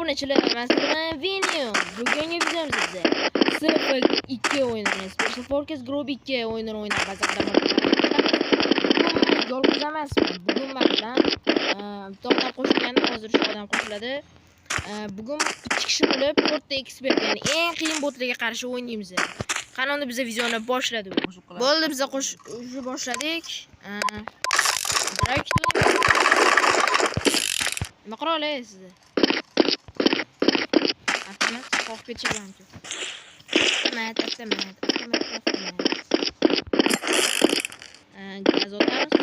obunachilar, men video. Bugungi videomizda 0-2 o'yinimiz. Special Forces Group 2 o'yinini o'ynaymiz. Yolg'iz emasman. Bugun men bilan bitta qo'shilgani, hozir shu odam qo'shiladi. Bugun 2 kishi bo'lib 4 ta ekspert, ya'ni eng qiyin botlarga qarshi o'ynaymiz. Qani unda biz videoni boshladik. Bo'ldi, biz qo'shib boshladik. Direkt nima qila olasiz? Avtomat qo'yib ketishganku. Avtomat. Gaz o'tamiz.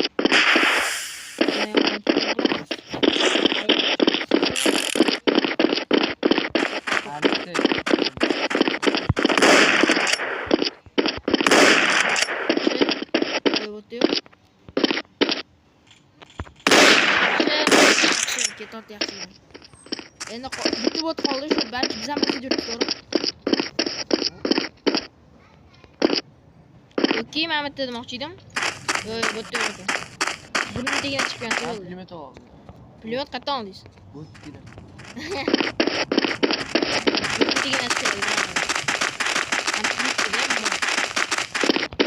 Ketot yaxshi. Endi bitta bot qoldi, shu balki biz ham bitta yurib ko'rib. Okey, men bitta demoqchi edim. Yo'q, bot yo'q. Buni degan chiqqan bo'ldi. Pulemyot oldim. Pulemyot qayerdan oldingiz? Bot kerak. Degan chiqqan.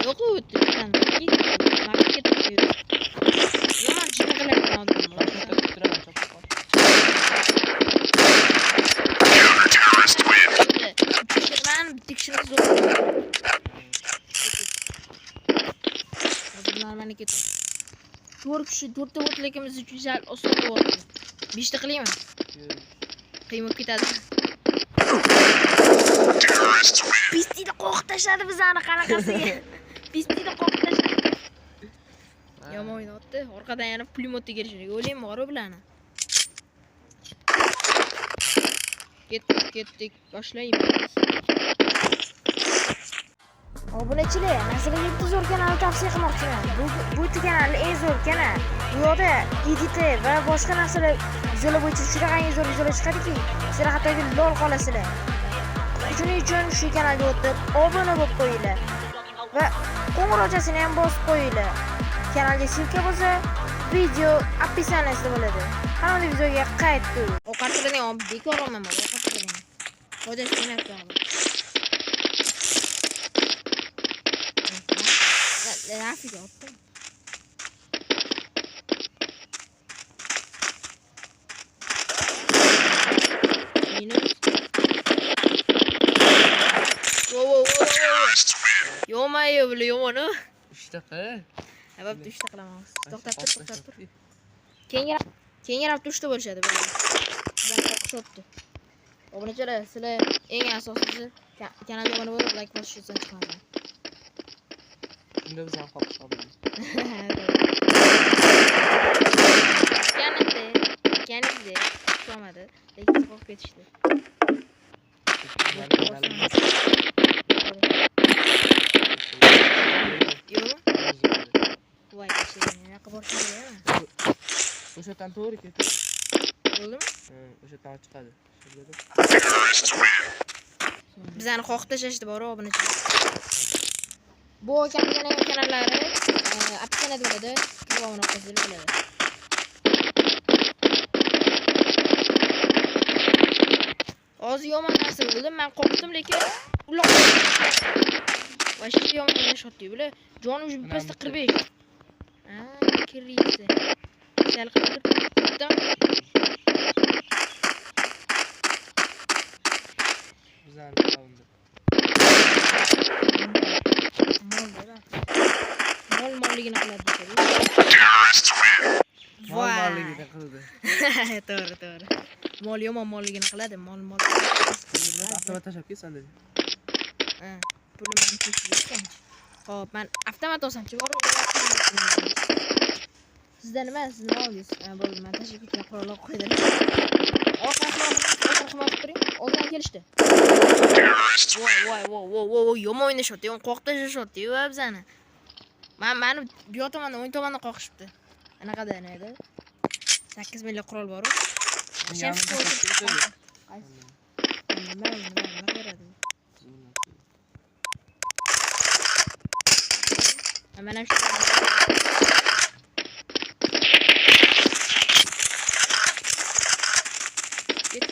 Yo'q, o'tdi. Market yo'q. Yomon chiqarilgan oldim. To'rt kishi, 4 ta o'tligimiz uchun sal oson bo'ldi. 5 ta qilaymi? Qiymab ketadi. Pistida qo'q tashladi bizani qanaqasiga. Pistida qo'q tashladi. Yomon o'ynatdi. Orqadan yana pulemyot tegirishini o'ylaymi bor bilan. Ketdik, boshlaymiz. Obunachilar, masalan, 7 zo'r kanalni tavsiya qilmoqchiman. Bu kanal eng zo'r kanal. Bu yerda editi va boshqa narsalar videolar bo'yicha shunaqangi zo'r videolar chiqadiki, sizlar hattoki lol qolasizlar. Shuning uchun shu kanalga o'tib, obuna bo'lib qo'yinglar va qo'ng'iroqchasini ham bosib qo'yinglar. Kanalga ссылка bo'lsa, video описаниесida bo'ladi. Qani videoga qaytdik. Ovqatlarni ham bekor olmayman, ovqatlarni. Foydasiz emas. Lafiga otdim. Yo'mayo bile yomonu. 3 daqiqa. Albatta 3 ta qilamiz. To'xtab tur. Keyinroq 3 ta bo'lishadi bu. Bizlar hisobda. Obunachilar, sizlar eng asosiysi kanalga obuna bo'lib, like bosishni chiqmadi. Shunda biz ham qo'yib olamiz. Kanalda chiqmadi. Lekin qo'yib ketishdi. Voy, yo'q borishmaydi. O'shadan to'g'ri ketdi. Bo'ldimi? O'shadan chiqadi. Bizani qo'q tashlashdi bor obunachilar. Bu kanallari opsiyada bo'ladi. Quvonib qozilib bo'ladi. Hozir yomon narsa bo'ldi. Men qo'rqdim, lekin uloq. Vashti yomon o'ynashotdi bular. Jon уже pastda 45. Kirisi. Sal qilib ketdim. Bizani qavindi. Molligini qiladi. Molligini qildi. To'g'ri. Mol yomon molligini qiladi. Mol. Avtomat tashab ketsan dedi. Pulni men tekshirgan. Xo'p, men avtomat olsamchi bor. Sizdan nima? Siz nima oldingiz? Bo'ldi, men tashib ketgan qurollar qo'ydim. Orqasini turing. Oldin kelishdi. Voy, yomon o'ynashotdi. Qo'q tashlashotdi va bizani. Meni bu yoqdan o'ng tomondan qoqishibdi. Anaqada edi. 8 million qurol bor. Nima beradi? Mana shu Get.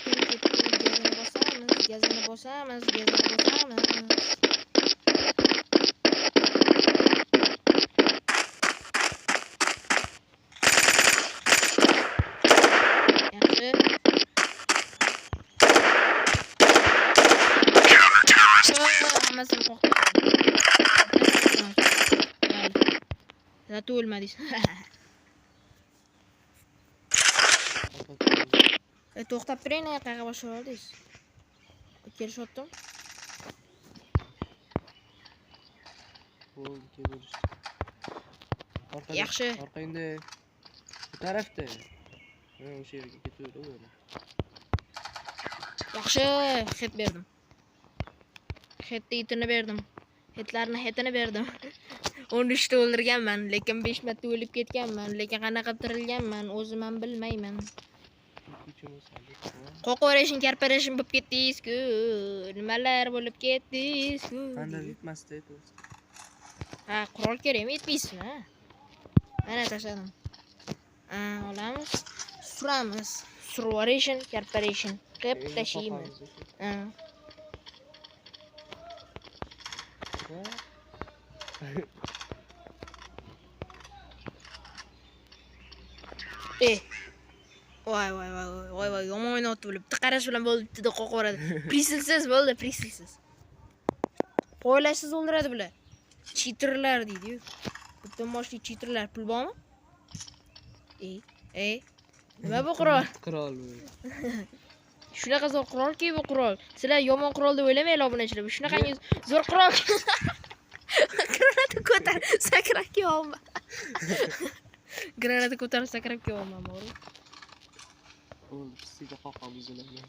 bosamiz, gazini bosamiz. Yaxshi. Hammasini qo'rqdim. Zato o'lmadingiz. To'xtab turing, qayerga boshlab oldingiz? Kelishyaptim. Bo'ldi, kelish. Yaxshi. Orqangda. Bu tarafda. Men o'sha yerga ketaverdim o'ylab. Yaxshi, hit berdim. Hitni itini berdim. Hitini berdim. 13 ta o'ldirganman, lekin 5 marta o'lib ketganman, lekin qanaqa tirilganman o'zim ham bilmayman. Qo'qorashin karparashin bo'lib ketdingiz-ku. Nimalar bo'lib ketdingiz-ku. Qanday yetmasdi aytasiz. Ha, qurol kerakmi? Yetmaysizmi? Mana tashladim. Olamiz. Suramiz. Survaration, karparashin qilib tashlaymiz. Voy, yomon o'ynayapti bo'lib. Bitta qarash bilan bo'ldi, bitta qo'qoradi. Prisilsiz bo'ldi, prisilsiz. Poylashsiz o'ldiradi bular. Cheaterlar deydi-yu. Butun boshli cheaterlar. Pul bormi? Nima bu qurol? Qurol bu. Shunaqa zo'r qurolki bu qurol. Sizlar yomon qurol deb o'ylamanglar obunachilar. Bu shunaqangi zo'r qurol. Granata ko'tar, sakrab kelma. Granata ko'tarib sakrab kelma, bo'ri. O'ldi, pisiga qoqqa buziladi.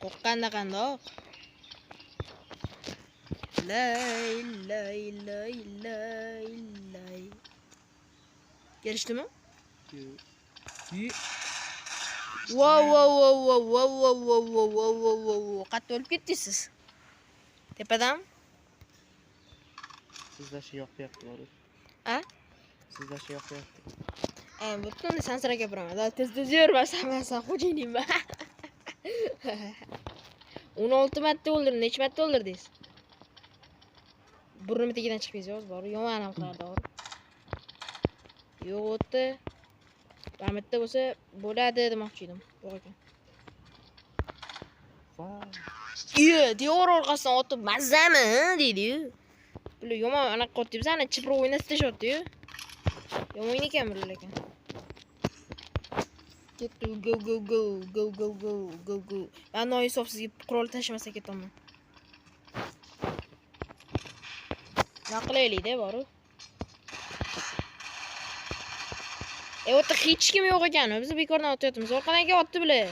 Qo'qqanda qandoq? Lay. Kelishdimi? Wow. Qattiq o'lib ketdingiz. Tepadan? Sizda shu yoqyapti, bo'ri. A? Sizda shu yoqyapti. Butun sansirab gapiraman. Tez yurmasan, men sen xo'jayinman. 16 marta o'ldirdim. Necha marta o'ldirdingiz? Burnim tagidan chiqdingiz, yo'q, bor. Yomon ham qilardi, bor. Yo'qdi. Bitta bo'lsa bo'ladi demoqchi edim. Yo'q ekan. Devor orqasidan otib mazami deydi-yu. Bular yomon anaqa qotdi. Bizani chipro o'ynastashyapti-yu. Yomon ekan bular lekin. Ketdi, go. Men noinsof sizga qurol tashlamasa ketaman. Nima qilaylik-da, boru. O'ta hech kim yo'q ekan. Biz bekordan o'tyapmiz. Orqadan kelyapti bular.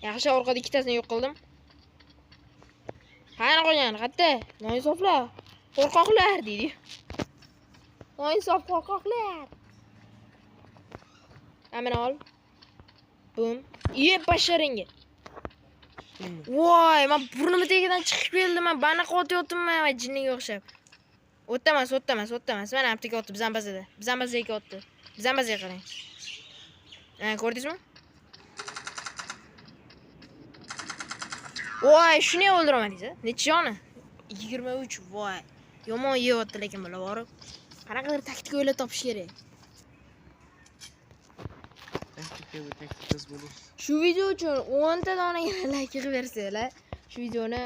Yaxshi, orqada ikkitasini yo'q qildim. Qani qo'ygan? Qatta? Noinsoflar. Qo'rqoqlar deydi. Noinsof qo'rqoqlar. Amina ol. Bum. Basharingga. Voy, men burnim tagidan chiqib keldim. Men bana qo'tyapman, men jinniga o'xshab. O'tdamas. Mana apteka o'tdi, bizdan bazada. Bizdan bazaga o'tdi. Bizdan bazaga qarang. Ko'rdingizmi? Voy, shuni o'ldiramadingiz, a? Necha joni? 23. Voy. Yomon yeyapti lekin bular borib. Qanaqadir taktika o'ylab topish kerak. Taktikasiz bo'lish. Shu video uchun 10 ta donaga like qilib bersanglar, shu videoni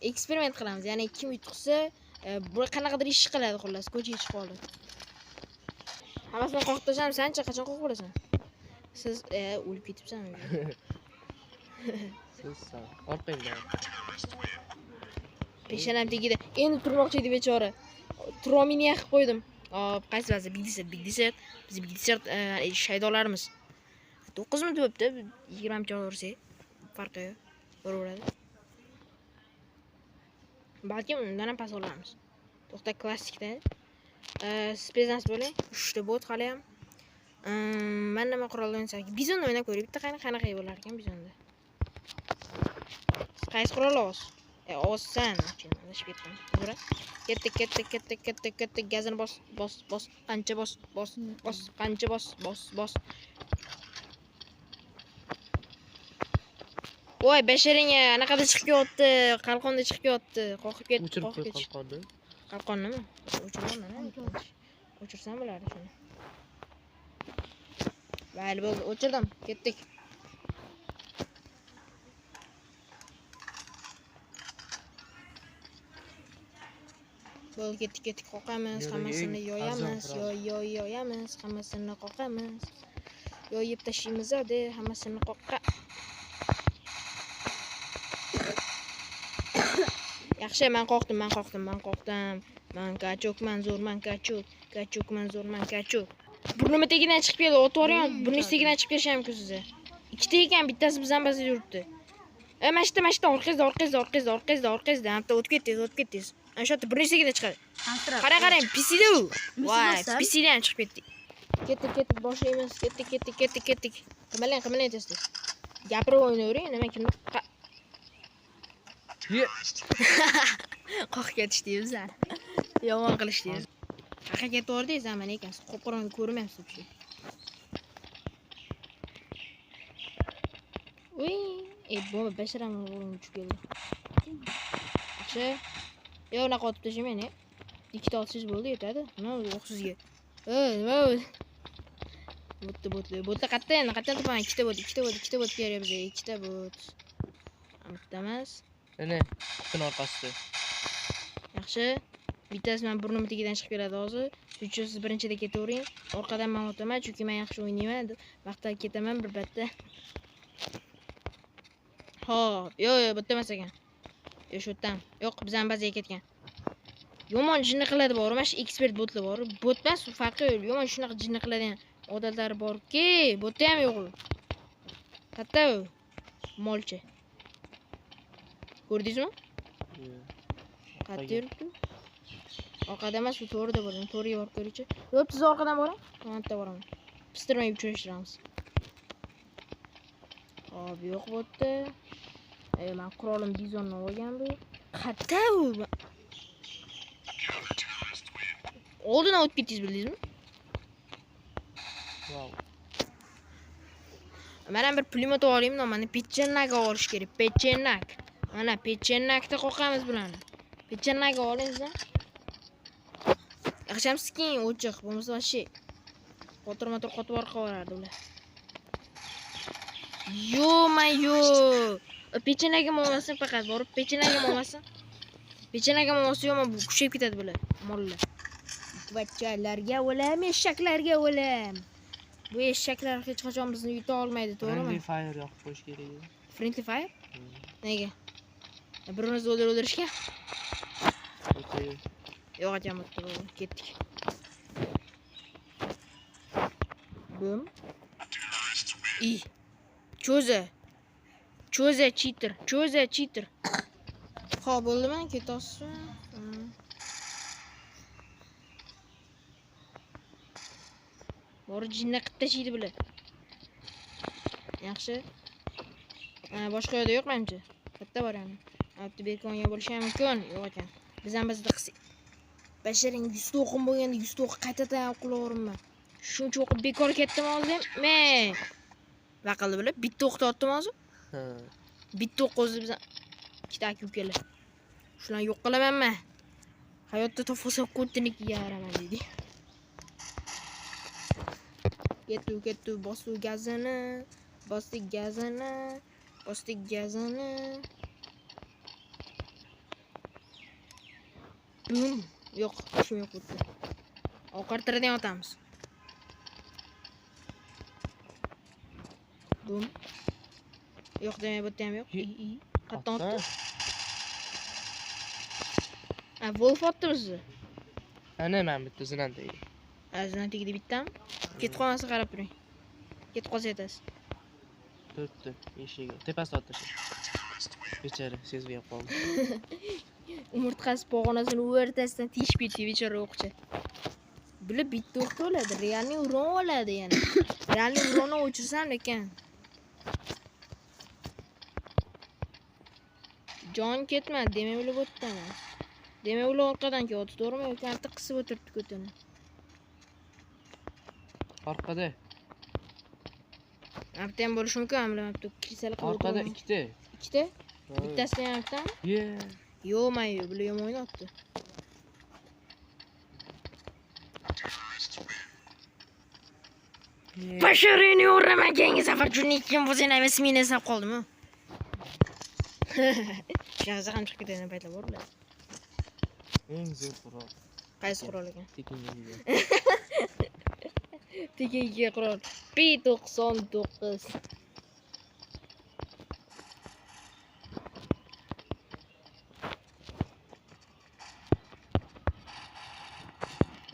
eksperiment qilamiz. Ya'ni kim yutqizsa, bu qanaqadir ish qiladi xullas, ko'chaga chiqib oladi. Hammasini qo'yib tashlab, sancha qachon qo'yib bo'lasan? Siz o'lib ketibsanmi? Siz orqangda. Peshanam tegida. Endi turmoqchi edi bechora. Trominiya qilib qo'ydim. Qaysi baza? Big desert. Biz big desert shaydolarimiz. 9 minut bo'libdi. 20 cha ursak, farqi yo'q. Bo'laveradi. Balkim undan ham pas olamiz. To'xta, klassikda. Spezans bo'ling. 3 ta bot hali ham. Men nima qurol o'ynasak? Bizonni o'ynab ko'ring. Bitta qanaqa bo'lar ekan bizonda. Qaysi qurol olasiz? Olsan, adashib ketdim. Yura. Ketdi. Gazini bos. Qancha bos. Qancha bos. Voy, basharing anaqada chiqib ketdi, qalqonda chiqib ketdi. Qoqib ketdi, O'chirib qoqib qo'y ketdi. qalqonni. Qalqon nima? O'chiraman. O'chirsam bo'lardi shuni. Mayli bo'ldi, o'chirdim. Ketdik. Bo'ldi, ketdik. Qoqamiz, hammasini yoyamiz. Yoyamiz, hammasini qoqamiz. Yoyib tashlaymiz edi, hammasini qoqqa. Yaxshi, men qoqdim. Men kachokman, zo'rman kachok. Zo'rman kachok. Burnimga tegidan chiqib keldi, o'tvoring. Burningiz tegidan chiqib kelishi mumkin sizga. Ikkita ekan, bittasi bizdan bazda yuribdi. Mashta, orqangizda. Hamda o'tib ketdingiz. Ana shu yerda burningiz tegidan chiqadi. Qarang, pisida u. Voy, pisidan chiqib ketdik. Ketdik, boshlaymiz. Ketdik. Qimalang tezda. Gapirib o'ynayvering, nima kimni qoqib ketishdingiz. Yomon qilishdingiz. Qaqa ketaverdingiz, zaman ekansiz. Qo'rqorongni ko'rmayapsiz bu. Uy, bo'lma, basharam o'g'lim uchib keldi. Yaxshi. Yo'q, unaqa otib tashlamayni. Ikkita otsangiz bo'ldi, yetadi. Nima yo'q sizga? Nima bo'ldi? Bo'tda qatdan topaman. Ikkita bo't kerak bizga. Ikkita bo't. Bitta emas. Mana, qutini orqasida. Yaxshi. Bittasi men burnimga tegidan chiqib keladi hozir. Shuning uchun siz birinchida ketavering. Orqadan men o'taman, chunki men yaxshi o'ynayman. Vaqtda ketaman bir batda. Xo'p, yo'q, bitta emas ekan. Shu yerdan. Yo'q, bizdan bazaga ketgan. Yomon jinni qiladi bor, mana shu ekspert botlar bor. Bot emas, farqi yo'q. Yomon shunaqa jinni qiladigan odatlari borki, botda ham yo'q u. Katta u. Molcha. Ko'rdingizmi? Qayerda yuribdi? Orqada emas, u to'g'rida bo'ling. To'g'riga borib ko'ringchi. Yo'q, siz orqadan boring. Men yerda boraman. Pistirmay uchrashtiramiz. Hop, yo'q bo'pti. Men qurolim bizonni olgan bu. Qayerda u? Oldidan o'tib ketdingiz, bildingizmi? Wow. Mana bir pulemyot olaymi, mana pechennaga olish kerak. Pechennak. Mana pechennakda qoqamiz bularni. Pechennaga olingiz-a? Yaxshamsikin, o'chiq, bo'lmasa vashi. Qotirma-tur qotib orqavarardi ular. Yo'q. Pechennaga olmasin faqat, borib pechennaga olmasin. Pechennaga olmasa yomon kuchayib ketadi bular, mollar. Bachchalarga o'lam, eshaklarga o'lam. Bu eshaklar hech qachon bizni yuta olmaydi, to'g'rimi? Friendly fire yoqib qo'yish kerak edi. Friendly fire? Nega? Birimizni o'ldirishga? Yo'q, jamotda bo'ldi. Ketdik. Bum. Cho'za cheater. Xo'p, bo'ldimi? Ketasizmi? Bor jinni qilib tashlaydi bular. Yaxshi. Boshqa yo'lda yo'q menimcha. Katta bor ham. Hatto bekonga bo'lishi ham mumkin. Yo'q ekan. Biz ham bizda qilsak. Basharing 100 o'qim bo'lganda 100 o'q qaytadan o'qilaverman. Shuncha o'qib bekor ketdim hozir. Vaqildi bular. Bitta o'qni otdim hozir. Bitta o'q o'zi bizdan ikkita aka-ukalar. Shularni yo'q qilamanmi? Hayotda topolsam ko'ttiniki yaraman deydi. Ketdi, bosdik gazini. Bum. Yo'q, ishim yo'q o'tdi. Oqartiradigan otamiz. Bum. Yo'q demay bo'tdi ham yo'q. Qatdan otdi. Wolf otdi bizni. Ana men bitta zinan deydi. Zinan tegdi bittam. Ketib qolmasa qarab turing. Ketib qolsa aytasiz. Turibdi eshigi. Tepasida otdi. Bechara sezib qoldi. Umurtqasi pog'onasini o'rtasidan teshib ketdi bechora o'qchi. Bular bitta o'qda oladi, realni uron oladi yana. Realni uronni o'chirsam lekin. Jon ketmadi, demak ular o'tdimi? Demak ular orqadan keldi, to'g'rimi? Yoki bitta qisib o'tiribdi ko'tini. Orqada. Bitta ham bo'lishi mumkin, bilamabdi. Kristal qilib Orqada ikkita ikkita. Bittasi yankdan. Ye. Yo-mayo, bular yomon o'ynabdi. Basharini o'ramagangi safar jurniykim bo'lsa ham ismini eslab qoldim-ku. Shunaqa ham chiqib ketadigan paytlar bor bular. Eng zo'r qurol. Qaysi qurol ekan? Tekinga. Tekinga qurol. P99.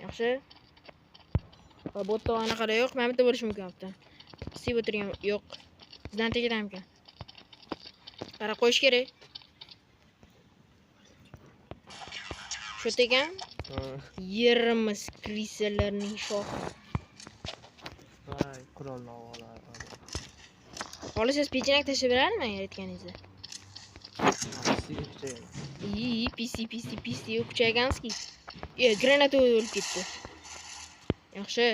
Yaxshi. Va botda anaqada yo'q, men bitta bo'lishi mumkin bo'pti. Sib o'tirgan yo'q. Bizdan tegidan ekan. Qara qo'yish kerak. Shu tegan yerimiz krisalarning shohi. Voy, qurolni olib. Xohlasangiz pechenak tashlab berarman yaratganingizda. Sigircha. Pisi kuchayganski. Granata o'lib ketdi. Yaxshi.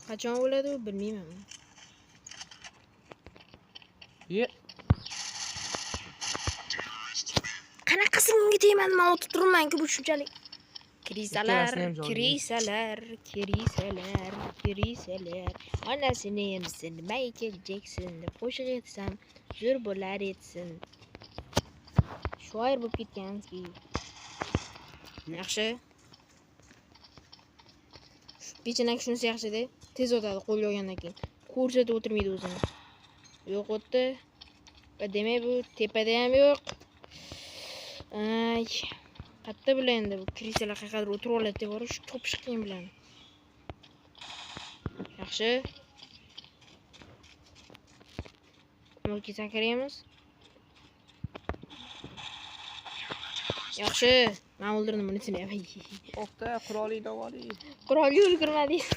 Qachon bo'ladi u bilmayman. Ye. Qanaqasi menga deyman, men o'tib turibman-ku bu shunchalik. Krisalar. Onasini emsin, Michael Jackson deb qo'shiq aytsam, zo'r bo'lar etsin. Shoir bo'lib ketganski. Yaxshi. Pechenak shunisi yaxshi-da, tez o'tadi qo'lga olgandan keyin. Ko'rsatib o'tirmaydi o'zini. Yo'q o'tdi. Va demak bu tepada ham yo'q. Ay, qatta bilan endi bu krisalar qayerdir o'tirib oladi deb shu to'pish qiyin bilan. Yaxshi. Mulki sakraymiz. Yaxshi. Men o'ldirdim bunisini ham. O'qta qurolingni oling. Qurolga ulgurmadingiz.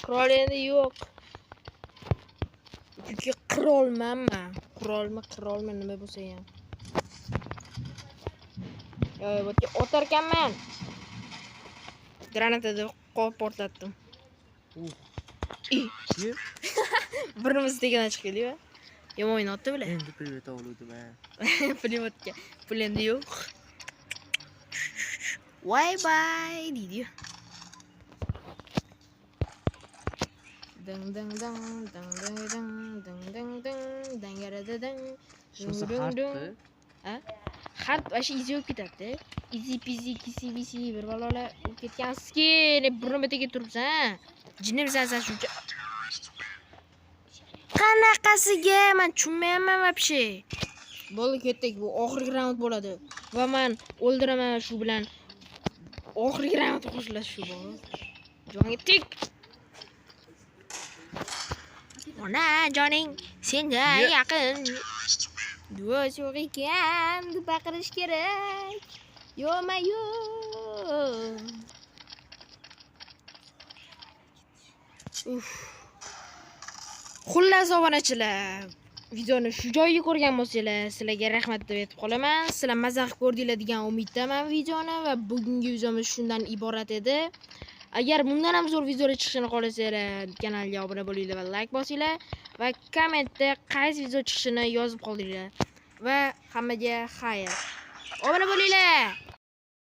Qurol endi yo'q. Chunki qurolmanman. Qurolmi nima bo'lsa ham. Yo'q, bo'tga o'tarkanman. Granatada qop portlatdim. Birimiz tegadan chiqib keldi-yu. Yomon o'ynatdi bular. Endi privet oluvdim ha. Privetga pul endi yo'q. Bye bye deydi. Shunisi hardmi? Ha? Hard vashi izi yo'q ketadi. Izi pizi kisi bir balolar u ketganski, ne burmatiga turibsan. Jinimsan sen shuncha. Qanaqasiga men tushunmayapman вообще. Bo'ldi ketdik, bu oxirgi raund bo'ladi. Va men o'ldiraman shu bilan. Oxirgi raund qo'shilash shu bor. Jonga tik. Ona joning senga yaqin. Do'st yo'q ekan, deb baqirish kerak. Yo-mayo. Xullas obunachilar, videoni shu joyga ko'rgan bo'lsanglar, sizlarga rahmat deb aytib qolaman. Sizlar mazza qilib ko'rdinglar degan umiddaman videoni va bugungi videomiz shundan iborat edi. Agar bundan ham zo'r videolar chiqishini xohlasanglar, kanalga obuna bo'linglar va like bosinglar va kommentda qaysi video chiqishini yozib qoldinglar. Va hammaga xayr. Obuna bo'linglar.